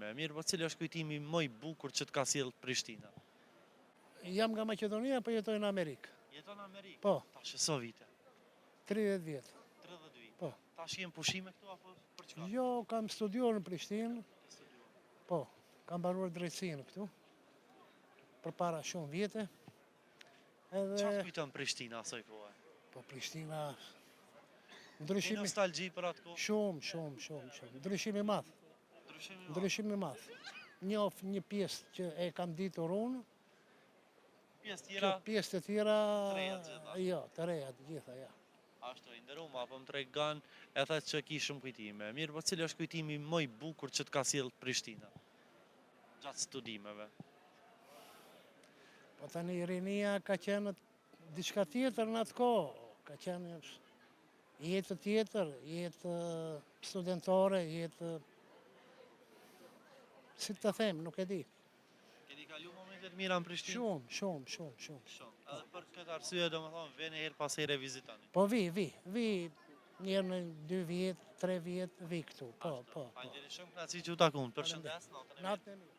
kujtime. Mirë, po cili është kujtimi më i bukur që të ka sjellë Prishtina? Jam nga Maqedonia, po jetoj në Amerikë. Jeton në Amerikë? Po, Tash e so vite? 30 vjetë. 30 vite. Po. Tash jem pushime këtu apo për çka? Jo, kam studiuar në Prishtinë. Po, kam mbaruar drejtsinë këtu. Përpara shumë vjete. Çfarë Edhe, kujton Prishtina asaj kohe? po Prishtina, Ke ndryshimi nostalgji për atë kohë? shumë. Ndryshimi madh, Ndryshimi madh. ndryshimi madh. Njoh një pjesë që e kam ditur unë, Pjesë kjo tjera pjesë të tjera, të reja të gjitha. jo, të reja të gjitha, ja. ashtu i nderuar, apo më tregon e tha që ki shumë kujtime. Mirë, po cili është kujtimi më i bukur që të ka sjellë Prishtina? Gjatë studimeve. Po tani rinia ka qenë diçka tjetër në atë kohë, ka qenë jetë tjetër, jetë studentore, jetë, si të them, nuk e di. Keni kalu momente të mira në Prishtinë? Shumë. Shumë. Edhe për këtë arsye domethënë vjen her pas here vizitoni. Po vi, njerë në 2 vjetë, 3 vjetë, vi këtu, po. Faleminderit shumë, kënaqësi që u takun. Përshëndes, natën e mirë. Natën e mirë.